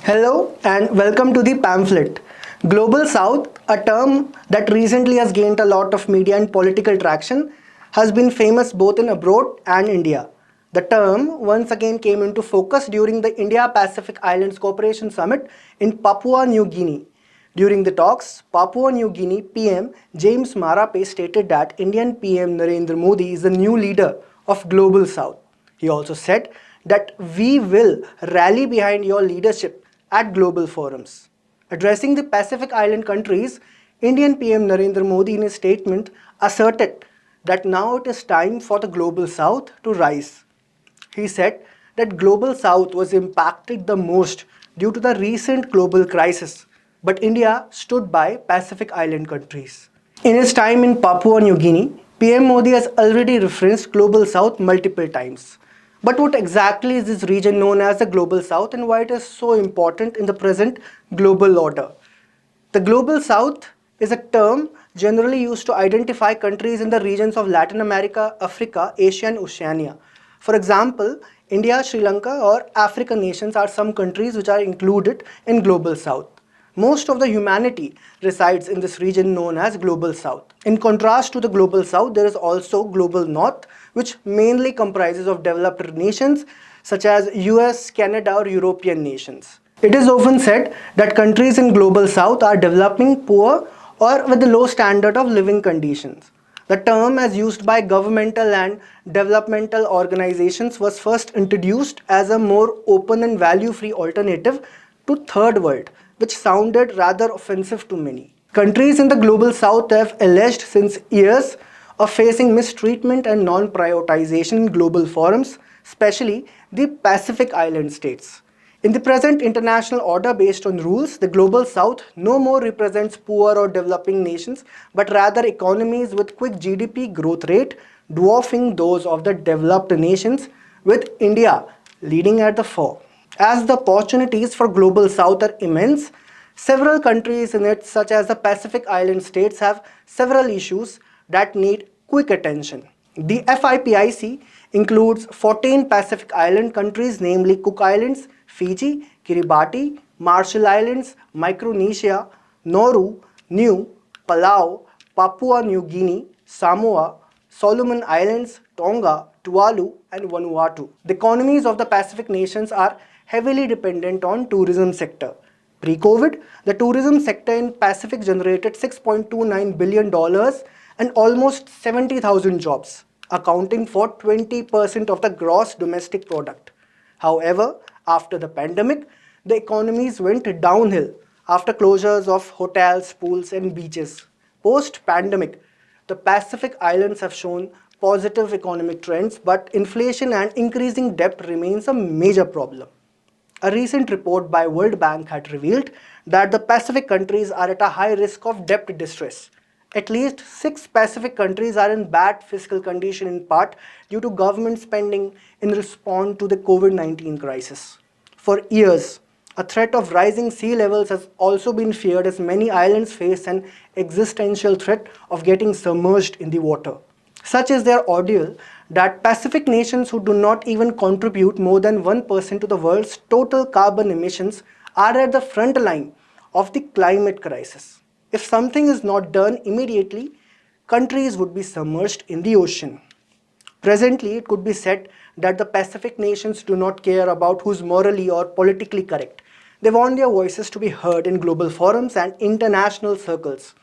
Hello and welcome to the Pamphlet. Global South, a term that recently has gained a lot of media and political traction, has been famous both in abroad and India. The term once again came into focus during the India Pacific Islands Cooperation Summit in Papua New Guinea. During the talks, Papua New Guinea PM James Marape stated that Indian PM Narendra Modi is the new leader of Global South. He also said that we will rally behind your leadership at global forums. Addressing the Pacific Island countries, Indian PM Narendra Modi in his statement asserted that now it is time for the Global South to rise. He said that Global South was impacted the most due to the recent global crisis, but India stood by Pacific Island countries. In his time in Papua New Guinea, PM Modi has already referenced Global South multiple times. But what exactly is this region known as the Global South and why it is so important in the present global order? The Global South is a term generally used to identify countries in the regions of Latin America, Africa, Asia and Oceania. For example, India, Sri Lanka or African nations are some countries which are included in Global South. Most of the humanity resides in this region known as Global South. In contrast to the Global South, there is also Global North, which mainly comprises of developed nations such as US, Canada or European nations. It is often said that countries in Global South are developing poor or with a low standard of living conditions. The term as used by governmental and developmental organizations was first introduced as a more open and value-free alternative to Third World, which sounded rather offensive to many. Countries in the Global South have alleged since years of facing mistreatment and non-prioritization in global forums, especially the Pacific Island states. In the present international order based on rules, the Global South no more represents poor or developing nations, but rather economies with quick GDP growth rate dwarfing those of the developed nations, with India leading at the fore. As the opportunities for Global South are immense, several countries in it, such as the Pacific Island states, have several issues that need quick attention. The FIPIC includes 14 Pacific Island countries, namely Cook Islands, Fiji, Kiribati, Marshall Islands, Micronesia, Nauru, Niue, Palau, Papua New Guinea, Samoa, Solomon Islands, Tonga, Tuvalu, and Vanuatu. The economies of the Pacific nations are heavily dependent on tourism sector. Pre-COVID, the tourism sector in Pacific generated $6.29 billion and almost 70,000 jobs, accounting for 20% of the gross domestic product. However, after the pandemic, the economies went downhill after closures of hotels, pools and beaches. Post-pandemic, the Pacific Islands have shown positive economic trends, but inflation and increasing debt remains a major problem. A recent report by World Bank had revealed that the Pacific countries are at a high risk of debt distress. At least 6 Pacific countries are in bad fiscal condition in part due to government spending in response to the COVID-19 crisis. For years, a threat of rising sea levels has also been feared as many islands face an existential threat of getting submerged in the water. Such is their ordeal that Pacific nations who do not even contribute more than 1% to the world's total carbon emissions are at the front line of the climate crisis. If something is not done immediately, countries would be submerged in the ocean. Presently, it could be said that the Pacific nations do not care about who's morally or politically correct. They want their voices to be heard in global forums and international circles.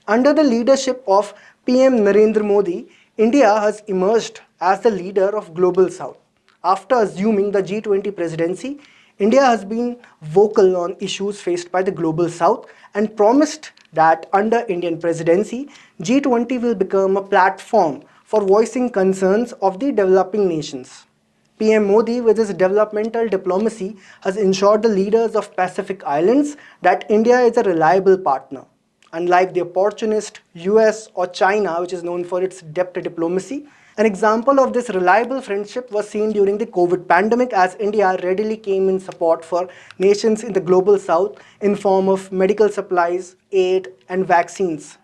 Under the leadership of PM Narendra Modi, India has emerged as the leader of Global South. After assuming the G20 presidency, India has been vocal on issues faced by the Global South and promised that under Indian presidency, G20 will become a platform for voicing concerns of the developing nations. PM Modi, with his developmental diplomacy, has ensured the leaders of Pacific Islands that India is a reliable partner. Unlike the opportunist US or China, which is known for its debt diplomacy, an example of this reliable friendship was seen during the COVID pandemic, as India readily came in support for nations in the Global South in form of medical supplies, aid and vaccines.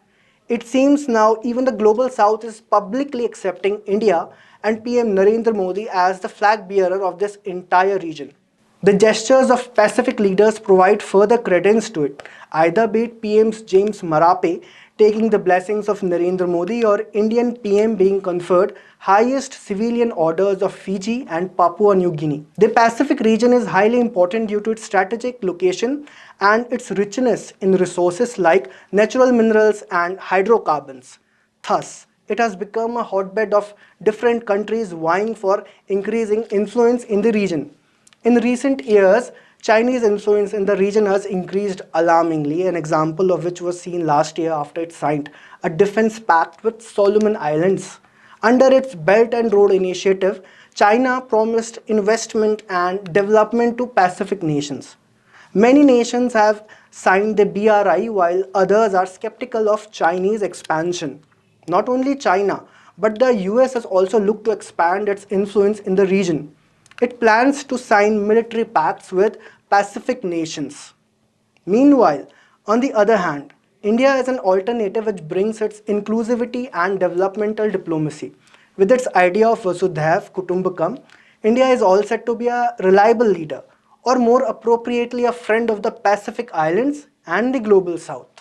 It seems now even the Global South is publicly accepting India and PM Narendra Modi as the flag bearer of this entire region. The gestures of Pacific leaders provide further credence to it, either be it PM's James Marape taking the blessings of Narendra Modi or Indian PM being conferred highest civilian orders of Fiji and Papua New Guinea. The Pacific region is highly important due to its strategic location and its richness in resources like natural minerals and hydrocarbons. Thus, it has become a hotbed of different countries vying for increasing influence in the region. In recent years, Chinese influence in the region has increased alarmingly, an example of which was seen last year after it signed a defense pact with Solomon Islands. Under its Belt and Road Initiative, China promised investment and development to Pacific nations. Many nations have signed the BRI while others are skeptical of Chinese expansion. Not only China, but the US has also looked to expand its influence in the region. It plans to sign military pacts with Pacific nations. Meanwhile, on the other hand, India is an alternative which brings its inclusivity and developmental diplomacy. With its idea of Vasudhaiv Kutumbakam, India is all set to be a reliable leader, or more appropriately, a friend of the Pacific Islands and the global South.